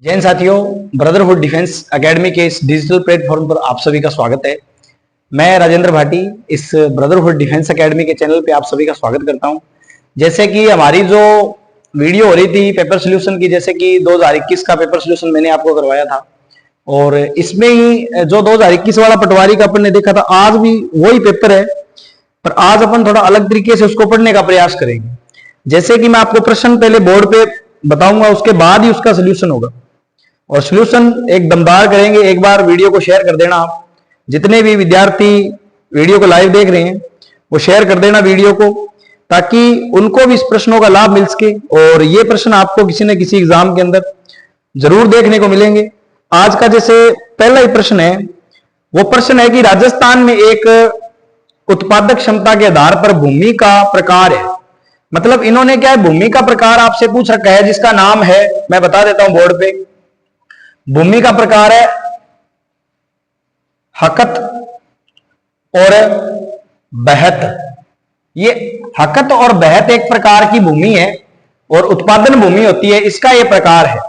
जय हिंद साथियों, brotherhood defence academy के इस डिजिटल प्लेटफॉर्म पर आप सभी का स्वागत है। मैं राजेंद्र भाटी इस ब्रदरहुड डिफेंस एकेडमी के चैनल पे आप सभी का स्वागत करता हूं। जैसे कि हमारी जो वीडियो हो रही थी पेपर सोल्यूशन की, जैसे कि 2021 का पेपर सोल्यूशन मैंने आपको करवाया था और इसमें ही जो 2021 वाला पटवारी का अपन ने देखा था, आज भी वही पेपर है पर आज अपन थोड़ा अलग तरीके से उसको पढ़ने का प्रयास करेंगे। जैसे कि मैं आपको प्रश्न पहले बोर्ड पे बताऊंगा, उसके बाद ही उसका सोल्यूशन होगा और सोल्यूशन एक दमदार करेंगे। एक बार वीडियो को शेयर कर देना, आप जितने भी विद्यार्थी वीडियो को लाइव देख रहे हैं वो शेयर कर देना वीडियो को, ताकि उनको भी इस प्रश्नों का लाभ मिल सके और ये प्रश्न आपको किसी न किसी एग्जाम के अंदर जरूर देखने को मिलेंगे। आज का जैसे पहला ही प्रश्न है, वो प्रश्न है कि राजस्थान में एक उत्पादक क्षमता के आधार पर भूमि का प्रकार है। मतलब इन्होंने क्या है, भूमि का प्रकार आपसे पूछ रखा है, जिसका नाम है, मैं बता देता हूं बोर्ड पे, भूमि का प्रकार है हकत और बहत। ये हकत और बहत एक प्रकार की भूमि है और उत्पादन भूमि होती है, इसका ये प्रकार है।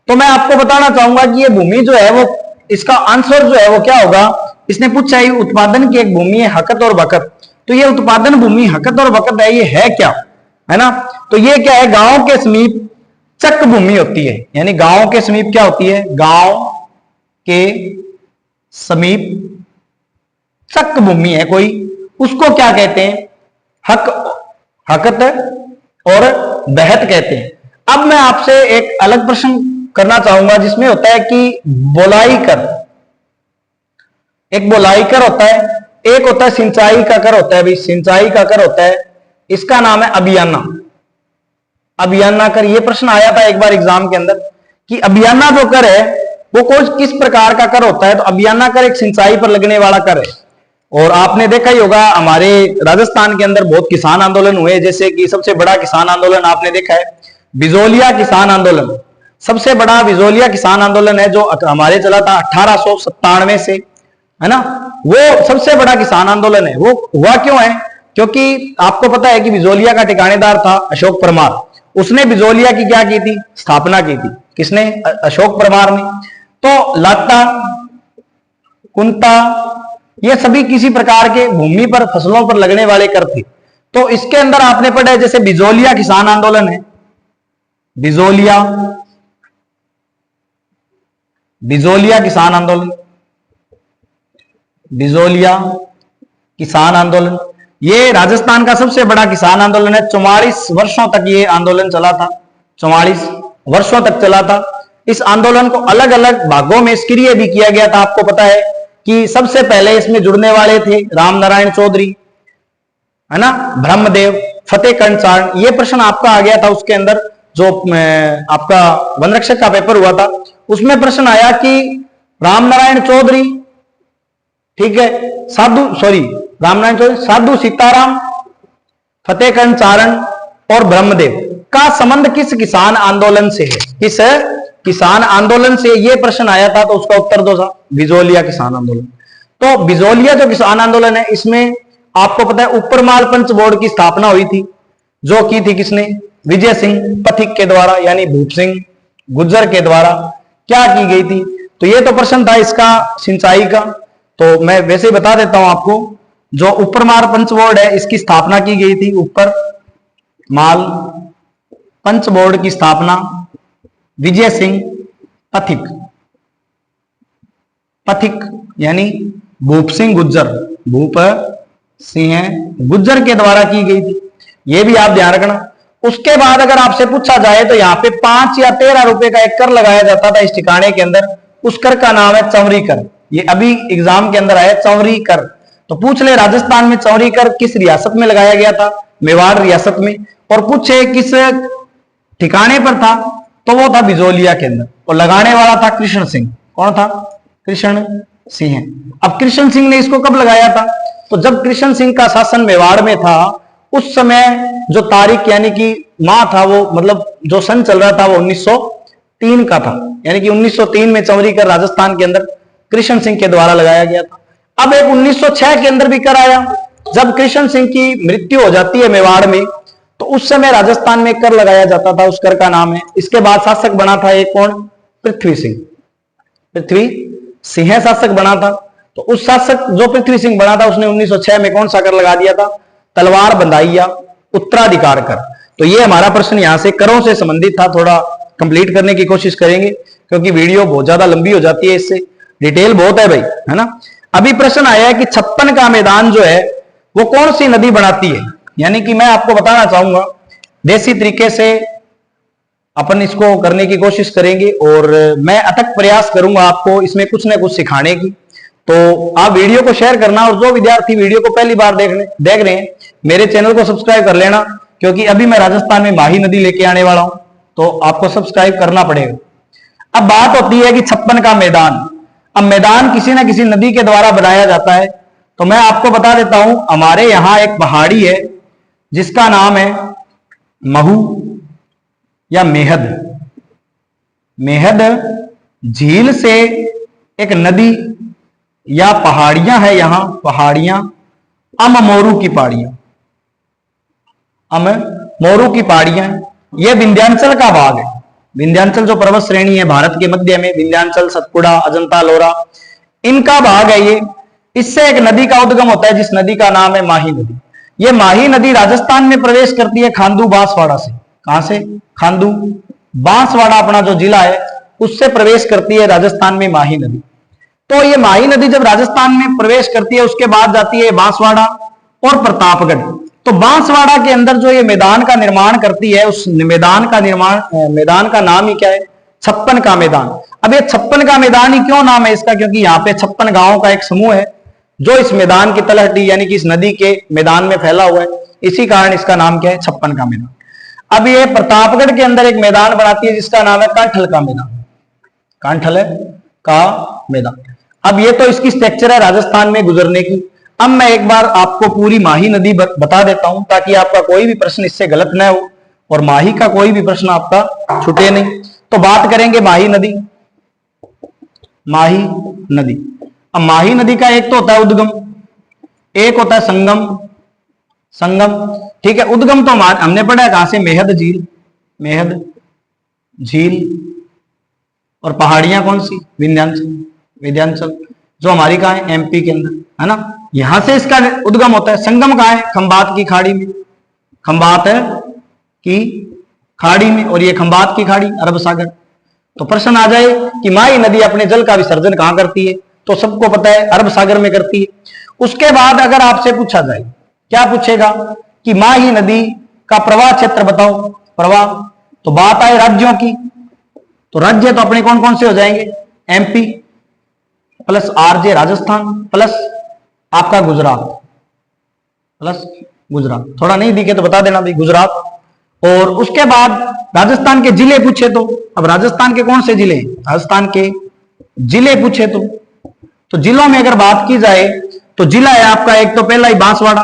तो मैं आपको बताना चाहूंगा कि ये भूमि जो है वो, इसका आंसर जो है वो क्या होगा। इसने पूछा है उत्पादन की एक भूमि है हकत और बकत, तो ये उत्पादन भूमि हकत और बकत है, ये है क्या, है ना। तो ये क्या है, गांव के समीप चक भूमि होती है, यानी गांव के समीप क्या होती है, गांव के समीप चक भूमि है कोई, उसको क्या कहते हैं, हकत और बहत कहते हैं। अब मैं आपसे एक अलग प्रश्न करना चाहूंगा, जिसमें होता है कि बोलाई कर, एक बोलाई कर होता है, एक होता है सिंचाई का कर होता है। भाई सिंचाई का कर होता है, इसका नाम है अभियाना, अभियाना कर। ये प्रश्न आया था एक बार एग्जाम के अंदर कि अभियाना जो कर है वो किस प्रकार का कर होता है। तो अभियाना कर एक सिंचाई पर लगने वाला कर है। और आपने देखा ही होगा हमारे राजस्थान के अंदर बहुत किसान आंदोलन हुए, जैसे कि सबसे बड़ा किसान आंदोलन आपने देखा है बिजोलिया किसान आंदोलन। सबसे बड़ा बिजोलिया किसान आंदोलन है जो हमारे चला था 1897 से, है ना। वो सबसे बड़ा किसान आंदोलन है। वो हुआ क्यों है, क्योंकि आपको पता है कि बिजोलिया का ठिकानेदार था अशोक परमार। उसने बिजोलिया की क्या की थी, स्थापना की थी। किसने, अशोक परमार ने। तो लाटा, कुंता, ये सभी किसी प्रकार के भूमि पर फसलों पर लगने वाले कर थे। तो इसके अंदर आपने पढ़ा है जैसे बिजोलिया किसान आंदोलन है, बिजोलिया किसान आंदोलन, बिजोलिया किसान आंदोलन, ये राजस्थान का सबसे बड़ा किसान आंदोलन है। 44 वर्षों तक ये आंदोलन चला था, 44 वर्षों तक चला था। इस आंदोलन को अलग अलग भागों में सक्रिय भी किया गया था। आपको पता है कि सबसे पहले इसमें जुड़ने वाले थे राम नारायण चौधरी, है ना, ब्रह्मदेव, फतेहकंड चारण। ये प्रश्न आपका आ गया था उसके अंदर, जो आपका वन रक्षक का पेपर हुआ था, उसमें प्रश्न आया कि राम नारायण चौधरी, ठीक है, रामनारायण चौधरी, साधु सीताराम, फतेहकंड चारण और ब्रह्मदेव का संबंध किस किसान आंदोलन से है, किस किसान आंदोलन से, ये प्रश्न आया था। तो उसका उत्तर दो था बिजोलिया किसान आंदोलन। तो बिजोलिया जो किसान आंदोलन है, इसमें आपको पता है ऊपरमाल पंच बोर्ड की स्थापना हुई थी, जो की थी किसने, विजय सिंह पथिक के द्वारा, यानी भूप सिंह गुज्जर के द्वारा क्या की गई थी। तो ये तो प्रश्न था इसका सिंचाई का। तो मैं वैसे ही बता देता हूं आपको, जो ऊपरमाल पंच बोर्ड है इसकी स्थापना की गई थी, ऊपर माल पंच बोर्ड की स्थापना विजय सिंह पथिक, पथिक यानी भूप सिंह गुज्जर, भूप सिंह गुज्जर के द्वारा की गई थी। यह भी आप ध्यान रखना। उसके बाद अगर आपसे पूछा जाए तो यहाँ पे 5 या 13 रुपए का एक कर लगाया जाता था इस ठिकाने के अंदर, उस कर का नाम है चौरी कर। ये अभी एग्जाम के अंदर आया चौरी कर। तो पूछ ले राजस्थान में चौरी कर किस रियासत में लगाया गया था, मेवाड़ रियासत में, और पूछे किस ठिकाने पर था, तो वो था बिजोलिया के अंदर, और लगाने वाला था कृष्ण सिंह। कौन था, कृष्ण सिंह। अब कृष्ण सिंह ने इसको कब लगाया था, तो जब कृष्ण सिंह का शासन मेवाड़ में था, उस समय जो तारीख यानी कि माह था, वो मतलब जो सन चल रहा था वो 1903 का था, यानी कि 1903 में चौरी कर राजस्थान के अंदर कृष्ण सिंह के द्वारा लगाया गया था। अब एक 1906 के अंदर भी कर आया, जब कृष्ण सिंह की मृत्यु हो जाती है मेवाड़ में, तो उस समय राजस्थान में कर लगाया जाता था, उस कर का नाम है। इसके बाद शासक बना था एक कौन, पृथ्वी सिंह। पृथ्वी सिंह शासक बना था। तो उस शासक जो पृथ्वी सिंह बना था उसने 1906 में कौन सा कर लगा दिया था? तलवार बंधाई या उत्तराधिकार कर। तो ये हमारा प्रश्न यहां से करों से संबंधित था। थोड़ा कंप्लीट करने की कोशिश करेंगे क्योंकि वीडियो बहुत ज्यादा लंबी हो जाती है, इससे डिटेल बहुत है भाई, है ना। अभी प्रश्न आया है कि 56 का मैदान जो है वो कौन सी नदी बनाती है। यानी कि मैं आपको बताना चाहूंगा, देसी तरीके से अपन इसको करने की कोशिश करेंगे और मैं अथक प्रयास करूंगा आपको इसमें कुछ ना कुछ सिखाने की। तो आप वीडियो को शेयर करना और जो विद्यार्थी वीडियो को पहली बार देख रहे हैं मेरे चैनल को सब्सक्राइब कर लेना, क्योंकि अभी मैं राजस्थान में माही नदी लेके आने वाला हूं, तो आपको सब्सक्राइब करना पड़ेगा। अब बात होती है कि 56 का मैदान। अब मैदान किसी ना किसी नदी के द्वारा बनाया जाता है। तो मैं आपको बता देता हूं, हमारे यहां एक पहाड़ी है जिसका नाम है महू या मेहद। मेहद झील से एक नदी या पहाड़ियां है, यहां पहाड़ियां अममोरू की पहाड़ियां, अममोरू की पहाड़ियां। यह विंध्याचल का भाग है। विंध्याचल जो पर्वत श्रेणी है भारत के मध्य में, विंध्याचल, सतपुड़ा, अजंता, लोरा, इनका भाग है ये। इससे एक नदी का उद्गम होता है जिस नदी का नाम है माही नदी। ये माही नदी राजस्थान में प्रवेश करती है खांडू बांसवाड़ा से। कहां से? खांडू बांसवाड़ा अपना जो जिला है उससे प्रवेश करती है राजस्थान में माही नदी। तो ये माही नदी जब राजस्थान में प्रवेश करती है उसके बाद जाती है बांसवाड़ा और प्रतापगढ़। तो बांसवाड़ा के अंदर जो ये मैदान का निर्माण करती है, उस मैदान का नाम ही क्या है? 56 का मैदान। अब ये 56 का मैदान ही क्यों नाम है इसका? क्योंकि यहाँ पे 56 गांवों का एक समूह है जो इस मैदान की तलहटी यानी कि इस नदी के मैदान में फैला हुआ है। इसी कारण इसका नाम क्या है? 56 का मैदान। अब ये प्रतापगढ़ के अंदर एक मैदान बनाती है जिसका नाम है कांठल का मैदान। कांठल का मैदान। अब ये तो इसकी स्ट्रक्चर है राजस्थान में गुजरने की। अब मैं एक बार आपको पूरी माही नदी बता देता हूं ताकि आपका कोई भी प्रश्न इससे गलत न हो और माही का कोई भी प्रश्न आपका छूटे नहीं। तो बात करेंगे माही नदी। माही नदी, अब माही नदी का एक तो होता है उद्गम, एक होता है संगम। संगम ठीक है। उद्गम तो हमने पढ़ा है कहां से? मेहद झील। मेहद झील। और पहाड़ियां कौन सी? विंध्याचल। विंध्याचल जो हमारी कहां है? एमपी के अंदर, है ना। यहां से इसका उद्गम होता है। संगम कहां है? खंबात की खाड़ी में। खंबात की खाड़ी में। और ये खंबात की खाड़ी अरब सागर। तो प्रश्न आ जाए कि माही नदी अपने जल का विसर्जन कहां करती है? तो सबको पता है अरब सागर में करती है। उसके बाद अगर आपसे पूछा जाए, क्या पूछेगा कि माही नदी का प्रवाह क्षेत्र बताओ। प्रवाह, तो बात आए राज्यों की, तो राज्य तो अपने कौन कौन से हो जाएंगे? MP plus RJ Rajasthan plus आपका गुजरात, प्लस गुजरात। थोड़ा नहीं दिखे तो बता देना भाई, गुजरात। और उसके बाद राजस्थान के जिले पूछे तो, अब राजस्थान के कौन से जिले? राजस्थान के जिले पूछे तो जिलों में अगर बात की जाए तो जिला है आपका एक तो पहला ही बांसवाड़ा,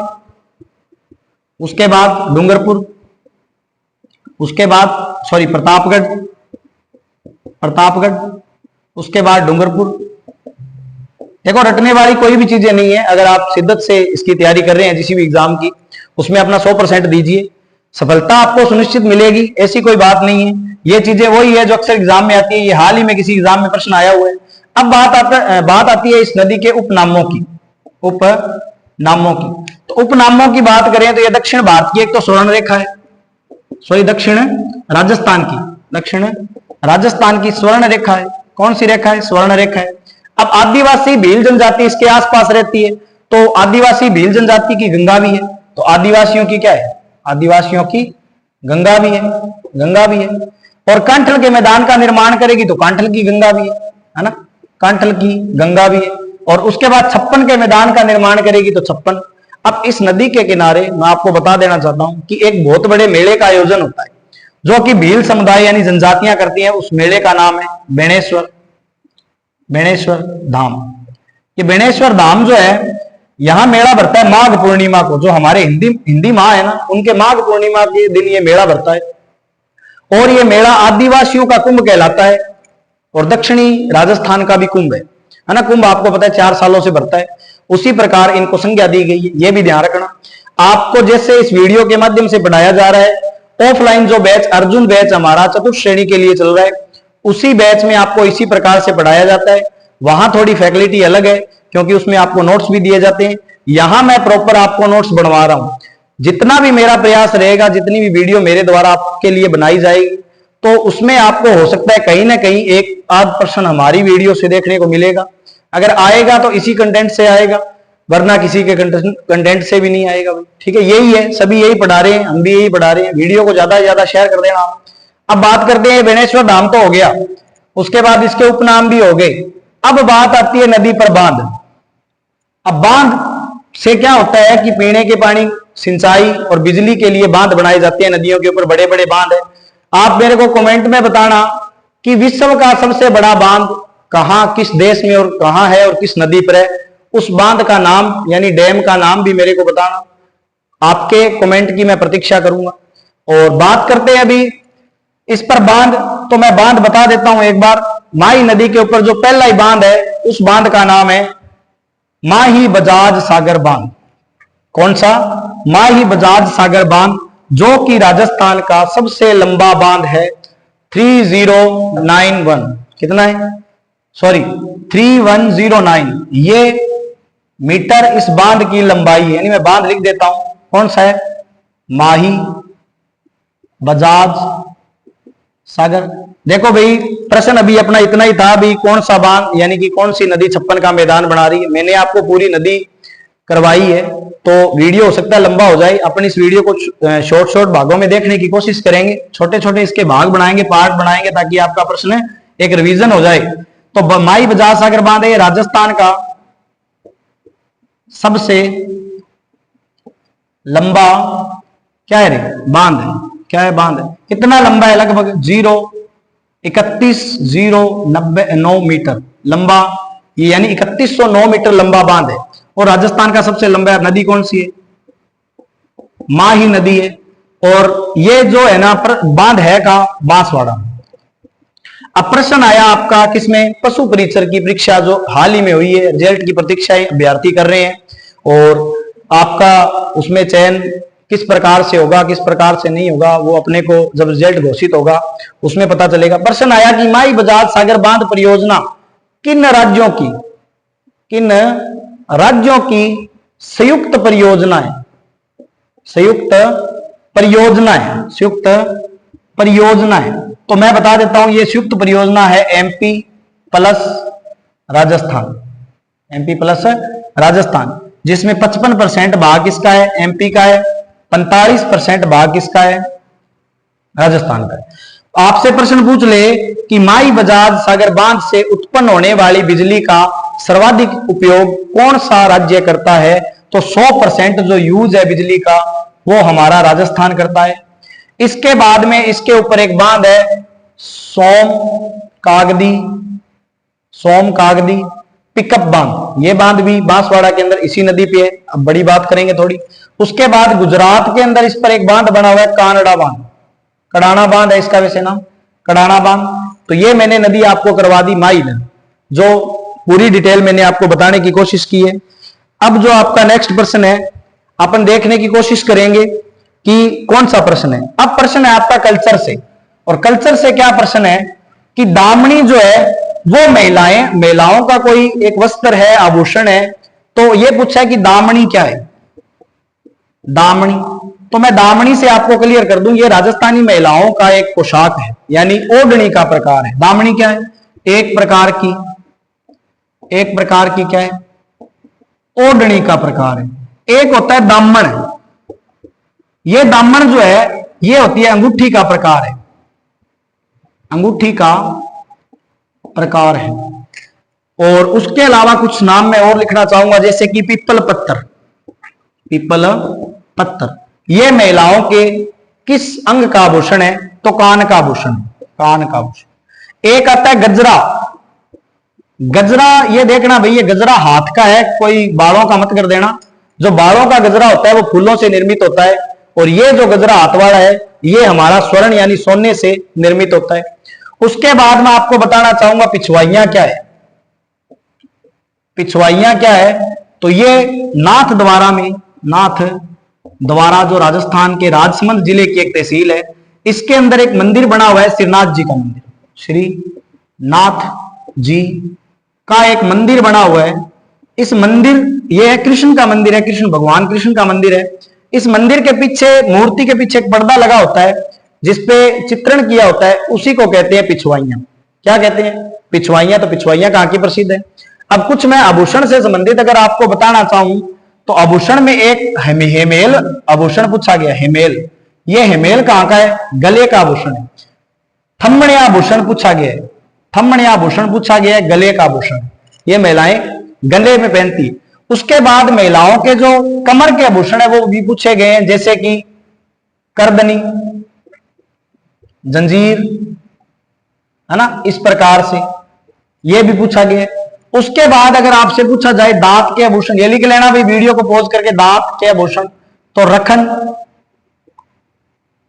उसके बाद डूंगरपुर, उसके बाद प्रतापगढ़, प्रतापगढ़, उसके बाद डूंगरपुर। देखो रटने वाली कोई भी चीजें नहीं है। अगर आप शिद्दत से इसकी तैयारी कर रहे हैं किसी भी एग्जाम की, उसमें अपना 100% दीजिए, सफलता आपको सुनिश्चित मिलेगी, ऐसी कोई बात नहीं है। ये चीजें वही है जो अक्सर एग्जाम में आती है। ये हाल ही में किसी एग्जाम में प्रश्न आया हुआ है। अब बात आती है इस नदी के उपनामों की। उपनामों की, तो उपनामों की बात करें तो ये दक्षिण भारत की एक तो स्वर्ण रेखा है, दक्षिण राजस्थान की, दक्षिण राजस्थान की स्वर्ण रेखा है। कौन सी रेखा है? स्वर्ण रेखा है। अब आदिवासी भील जनजाति इसके आसपास रहती है, तो आदिवासी भील जनजाति की गंगा भी है। तो आदिवासियों की क्या है? आदिवासियों की गंगा भी है, गंगा भी है। और कांठल के मैदान का निर्माण करेगी तो कांठल की गंगा भी है ना, कांठल की गंगा भी है। और उसके बाद 56 के मैदान का निर्माण करेगी तो 56। अब इस नदी के किनारे मैं आपको बता देना चाहता हूं कि एक बहुत बड़े मेले का आयोजन होता है जो कि भील समुदाय यानी जनजातियां करती हैं। उस मेले का नाम है बेणेश्वर, बेणेश्वर धाम। ये बेणेश्वर धाम जो है, यहां मेला भरता है माघ पूर्णिमा को। जो हमारे हिंदी माह है ना, उनके माघ पूर्णिमा के दिन ये मेला भरता है। और ये मेला आदिवासियों का कुंभ कहलाता है और दक्षिणी राजस्थान का भी कुंभ है ना। कुंभ आपको पता है 4 सालों से भरता है, उसी प्रकार इनको संज्ञा दी गई है। ये भी ध्यान रखना। आपको जैसे इस वीडियो के माध्यम से पढ़ाया जा रहा है, ऑफलाइन जो बैच अर्जुन बैच हमारा चतुर्थ श्रेणी के लिए चल रहा है, उसी बैच में आपको इसी प्रकार से पढ़ाया जाता है। वहां थोड़ी फैकल्टी अलग है क्योंकि उसमें आपको नोट्स भी दिए जाते हैं। यहां मैं प्रॉपर आपको नोट्स बनवा रहा हूं। जितना भी मेरा प्रयास रहेगा, जितनी भी वीडियो मेरे द्वारा आपके लिए बनाई जाएगी, तो उसमें आपको हो सकता है कहीं ना कहीं एक आध % हमारी वीडियो से देखने को मिलेगा। अगर आएगा तो इसी कंटेंट से आएगा, वरना किसी के कंटेंट से भी नहीं आएगा। ठीक है, यही है, सभी यही पढ़ा रहे हैं, हम भी यही पढ़ा रहे हैं। वीडियो को ज्यादा से ज्यादा शेयर कर देना। अब बात करते हैं, बेनेश्वर धाम तो हो गया, उसके बाद इसके उपनाम भी हो गए। अब बात आती है नदी पर बांध। अब बांध से क्या होता है कि पीने के पानी, सिंचाई और बिजली के लिए बांध बनाए जाते हैं। नदियों के ऊपर बड़े बड़े बांध है। आप मेरे को कमेंट में बताना कि विश्व का सबसे बड़ा बांध कहां, किस देश में और कहां है और किस नदी पर है। उस बांध का नाम यानी डैम का नाम भी मेरे को बताना। आपके कमेंट की मैं प्रतीक्षा करूंगा। और बात करते हैं अभी इस पर बांध, तो मैं बांध बता देता हूं एक बार। माही नदी के ऊपर जो पहला ही बांध है, उस बांध का नाम है माही बजाज सागर बांध। कौन सा? माही बजाज सागर बांध, जो कि राजस्थान का सबसे लंबा बांध है। 3091, कितना है? सॉरी 3109 ये मीटर इस बांध की लंबाई है। यानी मैं बांध लिख देता हूं, कौन सा है? माही बजाज सागर। देखो भाई, प्रश्न अभी अपना इतना ही था भी, कौन सा बांध यानी कि कौन सी नदी 56 का मैदान बना रही है। मैंने आपको पूरी नदी करवाई है, तो वीडियो हो सकता है लंबा हो जाए। अपन इस वीडियो को शॉर्ट भागों में देखने की कोशिश करेंगे, छोटे छोटे इसके भाग बनाएंगे, पार्ट बनाएंगे, ताकि आपका प्रश्न एक रिवीजन हो जाए। तो माही बजाज सागर बांध है राजस्थान का सबसे लंबा क्या है रे? बांध है। क्या है? बांध है। कितना लंबा है? लगभग 31,009 मीटर लंबा, ये यानी 3109 मीटर लंबा बांध है। और राजस्थान का सबसे लंबा नदी कौन सी है? माही नदी है। और ये जो है ना बांध है का बांसवाड़ा। अब प्रश्न आया आपका किसमें? पशु परीक्षर की परीक्षा जो हाल ही में हुई है, रिजल्ट की प्रतीक्षा अभ्यर्थी कर रहे हैं। और आपका उसमें चयन किस प्रकार से होगा, किस प्रकार से नहीं होगा, वो अपने को जब रिजल्ट घोषित होगा उसमें पता चलेगा। प्रश्न आया कि माही बजाज सागर बांध परियोजना किन राज्यों की संयुक्त परियोजना है? संयुक्त परियोजना है। तो मैं बता देता हूं, ये संयुक्त परियोजना है MP plus Rajasthan. MP plus Rajasthan, जिसमें 55% भाग किसका है? MP का है। 45% भाग किसका है? राजस्थान का है। आपसे प्रश्न पूछ ले कि माही बजाज सागर बांध से उत्पन्न होने वाली बिजली का सर्वाधिक उपयोग कौन सा राज्य करता है? तो 100% जो यूज है बिजली का, वो हमारा राजस्थान करता है। इसके बाद में इसके ऊपर एक बांध है सोम कागदी पिकअप बांध। ये बांध भी बांसवाड़ा के अंदर इसी नदी पे है। अब बड़ी बात करेंगे थोड़ी। उसके बाद गुजरात के अंदर इस पर एक बांध बना हुआ है कानड़ा बांध। कडाना बांध है इसका वैसे नाम, कडाना बांध। तो ये मैंने नदी आपको करवा दी माही नदी, जो पूरी डिटेल मैंने आपको बताने की कोशिश की है। अब जो आपका नेक्स्ट प्रश्न है, अपन देखने की कोशिश करेंगे कि कौन सा प्रश्न है। अब प्रश्न है आपका कल्चर से। और कल्चर से क्या प्रश्न है कि दामनी जो है वो महिलाओं का कोई एक वस्त्र है, आभूषण है। तो ये पूछा है कि दामनी क्या है? दामनी, तो मैं दामनी से आपको क्लियर कर दूं, ये राजस्थानी महिलाओं का एक पोशाक है, यानी ओढ़नी का प्रकार है। दामनी क्या है? एक प्रकार की क्या है? ओढ़नी का प्रकार है। एक होता है दामन। ये दामन जो है ये होती है अंगूठी का प्रकार है। अंगूठी का प्रकार है। और उसके अलावा कुछ नाम मैं और लिखना चाहूंगा, जैसे कि पीपल पत्थर। ये महिलाओं के किस अंग का आभूषण है? तो कान का आभूषण। एक आता है गजरा। ये देखना भैया, गजरा हाथ का है, कोई बालों का मत कर देना। जो बालों का गजरा होता है वो फूलों से निर्मित होता है। और ये जो गजरा हाथ वाला है ये हमारा स्वर्ण यानी सोने से निर्मित होता है। उसके बाद मैं आपको बताना चाहूंगा पिछवाइयां क्या है। तो ये नाथ द्वारा जो राजस्थान के राजसमंद जिले की एक तहसील है, इसके अंदर एक मंदिर बना हुआ है, श्रीनाथ जी का मंदिर। श्री नाथ जी का एक मंदिर बना हुआ है। इस मंदिर, यह है कृष्ण का मंदिर है, कृष्ण भगवान कृष्ण का मंदिर है। इस मंदिर के पीछे, मूर्ति के पीछे एक पर्दा लगा होता है जिसपे चित्रण किया होता है, उसी को कहते हैं पिछवाइयां। क्या कहते हैं? पिछवाइयां। तो पिछवाइयां कहां की प्रसिद्ध है? अब कुछ मैं आभूषण से संबंधित अगर आपको बताना चाहूं तो आभूषण में एक हेमेल आभूषण पूछा गया। हेमेल, यह हेमेल कहां का है? गले का आभूषण है। थम्मणे आभूषण पूछा गया है, थम्मणे आभूषण पूछा गया है, गले का आभूषण। ये महिलाएं गले में पहनती। उसके बाद महिलाओं के जो कमर के आभूषण है वो भी पूछे गए हैं, जैसे कि करदनी, जंजीर, है ना, इस प्रकार से ये भी पूछा गया है। उसके बाद अगर आपसे पूछा जाए दांत के आभूषण, ये लिख लेना भाई वीडियो को पॉज करके, दांत के आभूषण, तो रखन,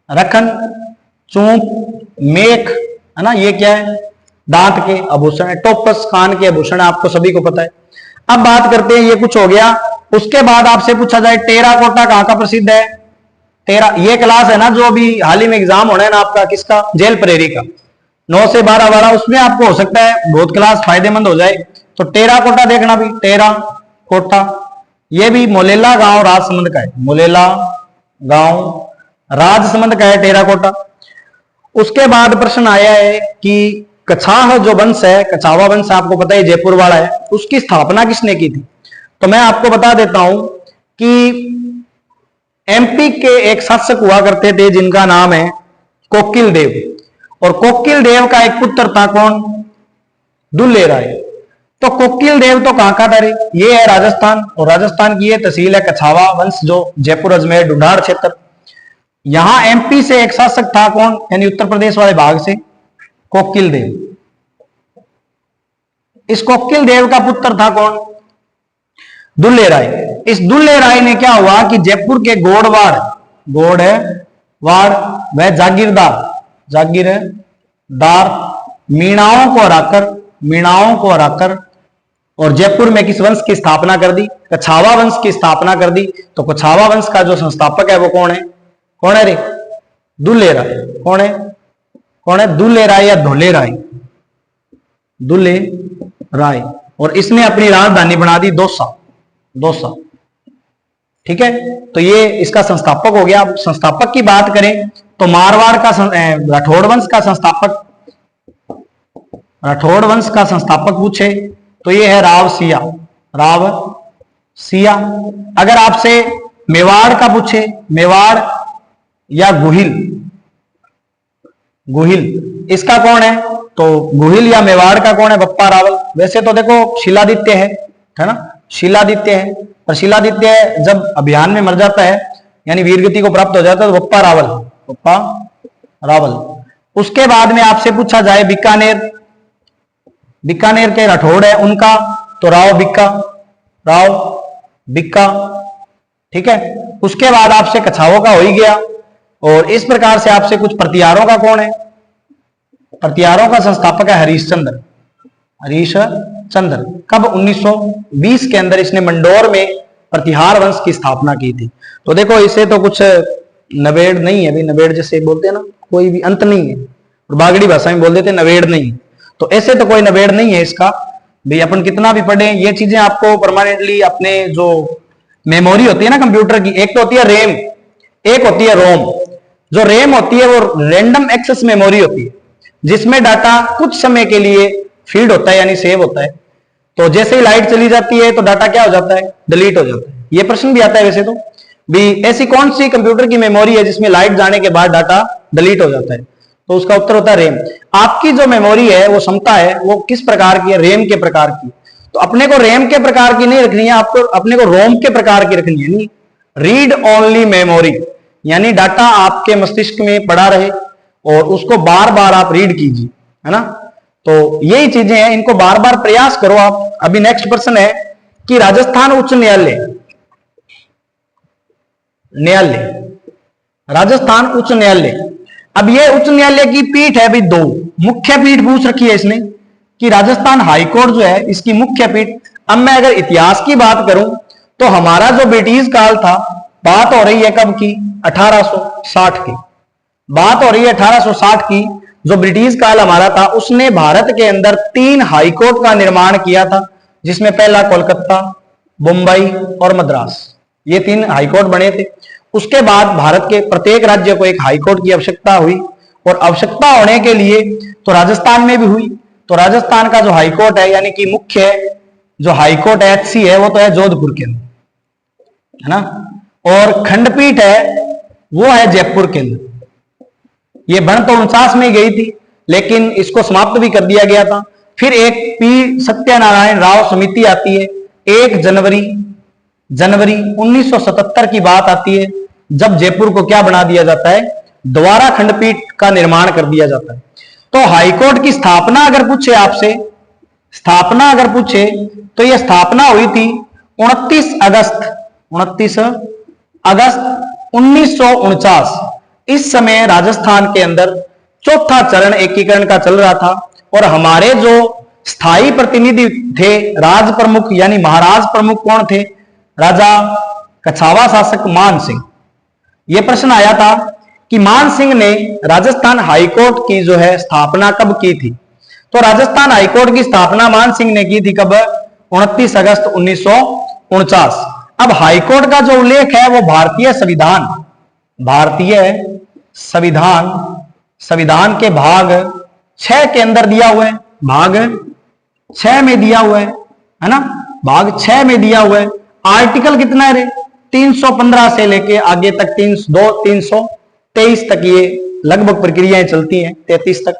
रखन, चूंक, मेख, है ना, ये क्या है? दांत के आभूषण है। टोपस कान के आभूषण है, आपको सभी को पता है। अब बात करते हैं, ये कुछ हो गया। उसके बाद आपसे पूछा जाए टेराकोटा कहां का प्रसिद्ध है? ये क्लास है ना जो अभी हाल ही में एग्जाम होना है ना आपका, किसका? जेल प्रेरी का, 9 से 12 वाला। उसमें आपको हो सकता है बहुत क्लास फायदेमंद हो जाए। तो टेराकोटा देखना भी, टेराकोटा, ये भी मोलेला गांव राजसमंद का है। मोलेला गांव राजसमंद का है टेराकोटा। उसके बाद प्रश्न आया है कि कछाह जो वंश है, कछावा वंश आपको पता है जयपुर वाला है, उसकी स्थापना किसने की थी? तो मैं आपको बता देता हूं कि एमपी के एक शासक हुआ करते थे जिनका नाम है कोकिल देव, और कोकिल देव का एक पुत्र था कौन? दुल्ले राय। तो कोकिल देव तो कहां का था रे? ये है राजस्थान, और राजस्थान की ये तहसील है कछावा वंश, जो जयपुर अजमेर ढूंढाड़ क्षेत्र। यहां एमपी से एक शासक था कौन? यानी उत्तर प्रदेश वाले भाग से कोकिल देव। इस कोकिल देव का पुत्र था कौन? दुल्ले राय। इस दुल्ले राय ने क्या हुआ कि जयपुर के गोड़वाड़, गोड़ है वाड़, वह जागीरदार मीणाओं को हराकर और जयपुर में किस वंश की स्थापना कर दी? कछावा वंश की स्थापना कर दी। तो कछावा वंश का जो संस्थापक है वो कौन है? कौन है रे? दुल्ले राय। कौन है? कौन है? दुल्ले राय या धोले राय? दुल्ले राय। और इसने अपनी राजधानी बना दी दौसा। ठीक है, तो ये इसका संस्थापक हो गया। संस्थापक की बात करें तो मारवाड़ का राठौड़ वंश का संस्थापक पूछे तो ये है राव सिया। अगर आपसे मेवाड़ का पूछे, मेवाड़ या गुहिल, इसका कौन है? तो गुहिल या मेवाड़ का कौन है? बप्पा रावल। वैसे तो देखो शिलादित्य है ना, शिलादित्य है, पर शिलादित्य जब अभियान में मर जाता है यानी वीरगति को प्राप्त हो जाता है तो बप्पा रावल। उसके बाद में आपसे पूछा जाए बीकानेर के राठौड़ है उनका, तो राव बिक्का। ठीक है, उसके बाद आपसे कछावों का हो ही गया। और इस प्रकार से आपसे कुछ प्रतिहारों का कौन है? प्रतिहारों का संस्थापक है हरीशचंद्र। कब? 1920 के अंदर इसने मंडोर में प्रतिहार वंश की स्थापना की थी। तो देखो इसे तो कुछ नवेड़ नहीं है भाई, नवेड़ जैसे बोलते हैं ना, कोई भी अंत नहीं है, और बागड़ी भाषा में बोल देते नवेड़ नहीं। तो ऐसे तो कोई नवेड़ नहीं है इसका भाई। अपन कितना भी पढ़े ये चीजें आपको परमानेंटली अपने जो मेमोरी होती है ना कंप्यूटर की, एक तो होती है रैम, एक होती है रोम। जो रैम होती है वो रैंडम एक्सेस मेमोरी होती है, जिसमें डाटा कुछ समय के लिए फीड होता है यानी सेव होता है। तो जैसे ही लाइट चली जाती है तो डाटा क्या हो जाता है? डिलीट हो जाता है। ये प्रश्न भी आता है वैसे तो भी, ऐसी कौन सी कंप्यूटर की मेमोरी है जिसमें लाइट जाने के बाद डाटा डिलीट हो जाता है? तो उसका उत्तर होता है रैम। आपकी जो मेमोरी है वो क्षमता है वो किस प्रकार की है? रैम के प्रकार की। तो अपने को रैम के प्रकार की नहीं रखनी है, आपको अपने को रोम के प्रकार की रखनी है। नहीं, रीड ओनली मेमोरी, यानी डाटा आपके मस्तिष्क में पड़ा रहे और उसको बार बार आप रीड कीजिए, है ना। तो यही चीजें हैं, इनको बार बार प्रयास करो आप। अभी नेक्स्ट प्रश्न है कि राजस्थान उच्च राजस्थान उच्च न्यायालय। अब ये उच्च न्यायालय की पीठ है भी 2 मुख्य पीठ पूछ रखी है इसने कि राजस्थान हाईकोर्ट जो है इसकी मुख्य पीठ। अब मैं अगर इतिहास की बात करूं तो हमारा जो ब्रिटिश काल था, बात हो रही है कब की? 1860 की बात हो रही है, 1860 की। जो ब्रिटिश काल हमारा था, उसने भारत के अंदर 3 हाईकोर्ट का निर्माण किया था, जिसमें पहला कोलकाता, मुंबई और मद्रास, ये 3 हाईकोर्ट बने थे। उसके बाद भारत के प्रत्येक राज्य को एक हाईकोर्ट की आवश्यकता हुई, और आवश्यकता होने के लिए तो राजस्थान में भी हुई। तो राजस्थान का जो हाईकोर्ट है, यानी कि मुख्य जो हाईकोर्ट एचसी है, वो तो है जोधपुर के अंदर, है ना, और खंडपीठ है वो है जयपुर के अंदर। ये बन तो 49 में गई थी, लेकिन इसको समाप्त भी कर दिया गया था। फिर एक पी सत्यनारायण राव समिति आती है, 1 जनवरी 1977 की बात आती है, जब जयपुर को क्या बना दिया जाता है, दोबारा खंडपीठ का निर्माण कर दिया जाता है। तो हाईकोर्ट की स्थापना अगर पूछे आपसे, स्थापना अगर पूछे तो यह स्थापना हुई थी 29 अगस्त 1949। इस समय राजस्थान के अंदर चौथा चरण एकीकरण का चल रहा था, और हमारे जो स्थायी प्रतिनिधि थे, राज प्रमुख यानी महाराज प्रमुख कौन थे, राजा कछावा शासक मान सिंह। यह प्रश्न आया था कि मान सिंह ने राजस्थान हाईकोर्ट की जो है स्थापना कब की थी। तो राजस्थान हाईकोर्ट की स्थापना मान सिंह ने की थी कब, 29 अगस्त 1949। अब हाईकोर्ट का जो उल्लेख है वो भारतीय संविधान के भाग 6 के अंदर दिया हुआ है, भाग 6 में दिया हुआ है ना, भाग 6 में दिया हुआ है। आर्टिकल कितना है रे, 315 से लेके आगे तक 323 तक ये लगभग प्रक्रियाएं चलती हैं, 33 तक।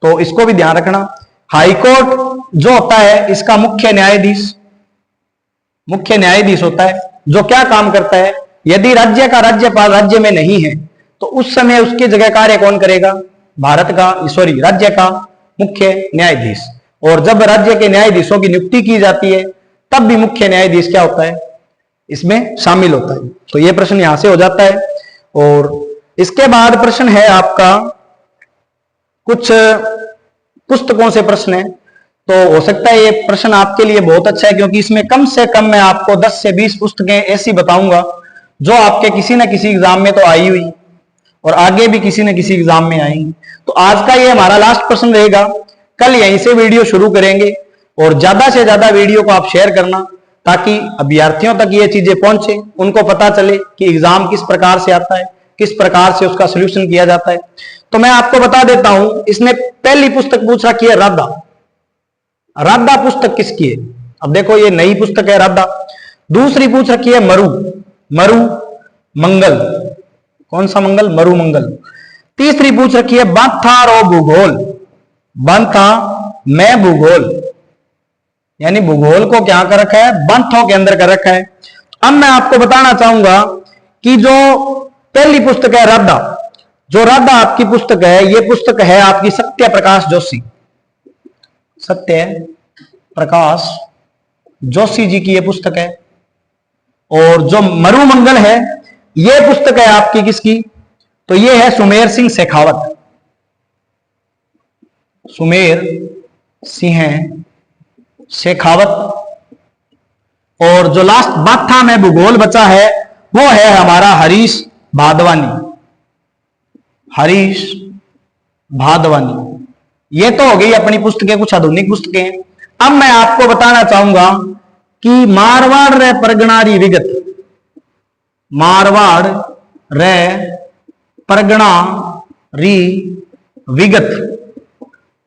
तो इसको भी ध्यान रखना। हाईकोर्ट जो होता है, इसका मुख्य न्यायाधीश होता है, जो क्या काम करता है, यदि राज्य का राज्यपाल राज्य में नहीं है तो उस समय उसकी जगह कार्य कौन करेगा, राज्य का मुख्य न्यायाधीश। और जब राज्य के न्यायाधीशों की नियुक्ति की जाती है, तब भी मुख्य न्यायाधीश क्या होता है, इसमें शामिल होता है। तो यह प्रश्न यहां से हो जाता है। और इसके बाद प्रश्न है आपका, कुछ पुस्तकों से प्रश्न है, तो हो सकता है ये प्रश्न आपके लिए बहुत अच्छा है, क्योंकि इसमें कम से कम मैं आपको 10 से 20 पुस्तकें ऐसी बताऊंगा जो आपके किसी न किसी एग्जाम में तो आई हुई और आगे भी किसी न किसी एग्जाम में आएंगी। तो आज का ये हमारा लास्ट प्रश्न रहेगा। कल यहीं से वीडियो शुरू करेंगे, और ज्यादा से ज्यादा वीडियो को आप शेयर करना, ताकि अभ्यर्थियों तक ये चीजें पहुंचे, उनको पता चले कि एग्जाम किस प्रकार से आता है, किस प्रकार से उसका सोल्यूशन किया जाता है। तो मैं आपको बता देता हूं, इसने पहली पुस्तक पूछ रखी है राधा पुस्तक किसकी है। अब देखो ये नई पुस्तक है राधा। दूसरी पूछ रखी है मरु मंगल, कौन सा मंगल, मरु मंगल। तीसरी पूछ रखी है बांथा रो भूगोल, बांथा में भूगोल, यानी भूगोल को क्या कर रखा है, बांथों के अंदर कर रखा है। अब मैं आपको बताना चाहूंगा कि जो पहली पुस्तक है राधा, जो राधा आपकी पुस्तक है, ये पुस्तक है आपकी सत्य प्रकाश जोशी जी की ये पुस्तक है। और जो मरुमंगल है, ये पुस्तक है आपकी किसकी, तो ये है सुमेर सिंह शेखावत। और जो लास्ट बाथा में भूगोल बचा है, वो है हमारा हरीश भादवानी। ये तो हो गई अपनी पुस्तकें, कुछ आधुनिक पुस्तकें। अब मैं आपको बताना चाहूंगा कि मारवाड़ रे परगना री विगत, मारवाड़ रे परगना री विगत,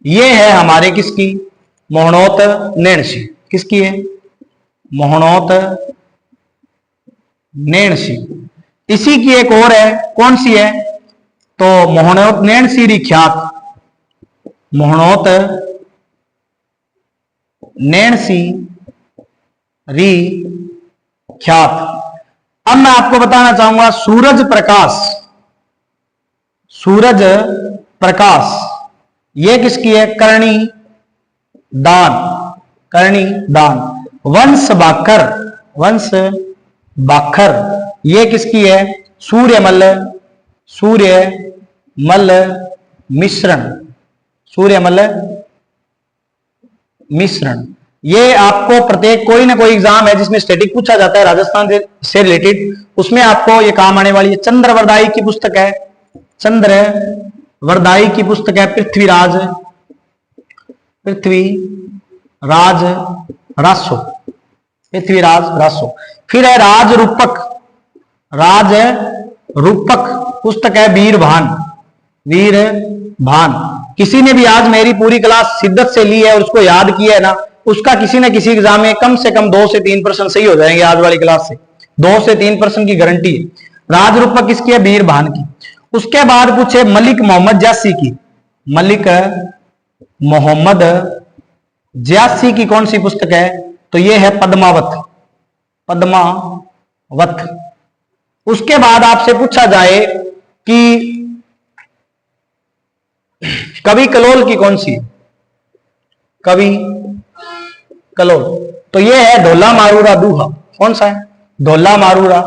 ये है हमारे किसकी, मोहनोत नैणसी। किसकी है, मोहनोत नैणसी। इसी की एक और है, कौन सी है, तो मोहनोत नैणसी री ख्यात, मोहनोत नैणसी री ख्यात। अब मैं आपको बताना चाहूंगा सूरज प्रकाश, ये किसकी है, करणी दान। वंश बाखर, ये किसकी है, सूर्यमल मिश्रण। ये आपको प्रत्येक कोई ना कोई एग्जाम है जिसमें स्टैटिक पूछा जाता है राजस्थान से रिलेटेड, उसमें आपको ये काम आने वाली है। चंद्रवरदाई की पुस्तक है, वरदाई की पुस्तक है पृथ्वीराज रासो, पृथ्वीराज रासो। फिर है राज रूपक पुस्तक है वीरभान। किसी ने भी आज मेरी पूरी क्लास शिद्दत से ली है और उसको याद किया है ना, उसका किसी न किसी एग्जाम में कम से कम 2 से 3% सही हो जाएंगे। आज वाली क्लास से 2 से 3% की गारंटी है। राज रूपक किसकी है? वीरभान की। उसके बाद पूछे मलिक मोहम्मद जासी की, मलिक मोहम्मद जासी की कौन सी पुस्तक है? तो यह है पद्मावत। उसके बाद आपसे पूछा जाए कि कवि कलोल की कौन सी? कवि कलोल, तो यह है ढोला मारूरा दूहा। कौन सा है? ढोला मारूरा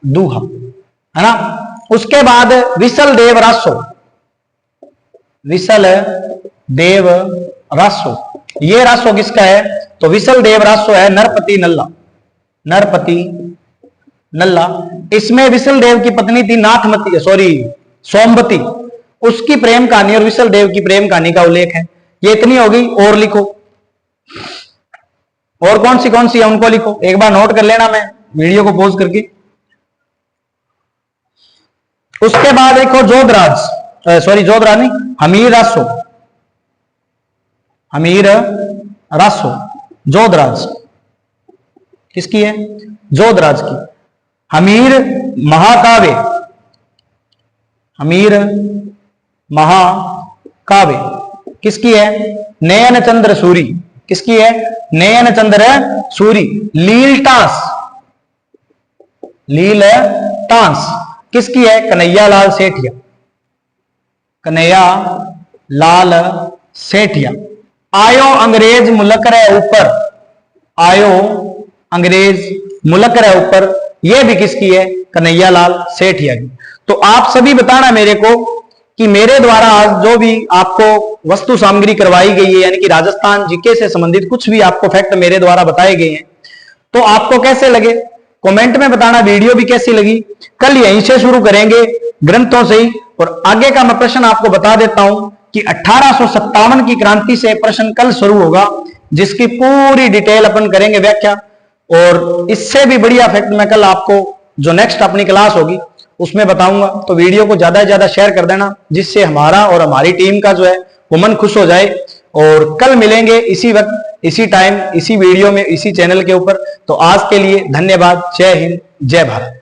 दूहा, है ना। उसके बाद विसल देव रासो, ये रासो किसका है? तो विसल देव रासो है नरपति नल्ला। इसमें विसल देव की पत्नी थी सोमवती, उसकी प्रेम कहानी और विसल देव की प्रेम कहानी का उल्लेख है। ये इतनी होगी, और लिखो, और कौन सी है उनको लिखो, एक बार नोट कर लेना, मैं वीडियो को पॉज करके। उसके बाद देखो जोधराज नहीं, हमीर रासो जोधराज किसकी है? जोधराज की। हमीर महाकाव्य किसकी है? नयन चंद्र सूरी। किसकी है? नयन चंद्र सूरी। लीलटांस किसकी है? कन्हैया लाल सेठिया। आयो अंग्रेज मुलक रहे ऊपर, यह भी किसकी है? कन्हैया लाल सेठिया की। तो आप सभी बताना मेरे को कि मेरे द्वारा आज जो भी आपको वस्तु सामग्री करवाई गई है, यानी कि राजस्थान जीके से संबंधित कुछ भी आपको फैक्ट मेरे द्वारा बताए गए हैं, तो आपको कैसे लगे कमेंट में बताना। वीडियो भी कैसी लगी? कल यहीं से शुरू करेंगे ग्रंथों से ही। और आगे का मैं प्रश्न आपको बता देता हूं कि 1857 की क्रांति से प्रश्न कल शुरू होगा, जिसकी पूरी डिटेल अपन करेंगे व्याख्या। और इससे भी बढ़िया फैक्ट मैं कल आपको जो नेक्स्ट अपनी क्लास होगी उसमें बताऊंगा। तो वीडियो को ज्यादा से ज्यादा शेयर कर देना, जिससे हमारा और हमारी टीम का जो है वो मन खुश हो जाए। और कल मिलेंगे इसी वक्त, इसी टाइम, इसी वीडियो में, इसी चैनल के ऊपर। तो आज के लिए धन्यवाद। जय हिंद, जय भारत।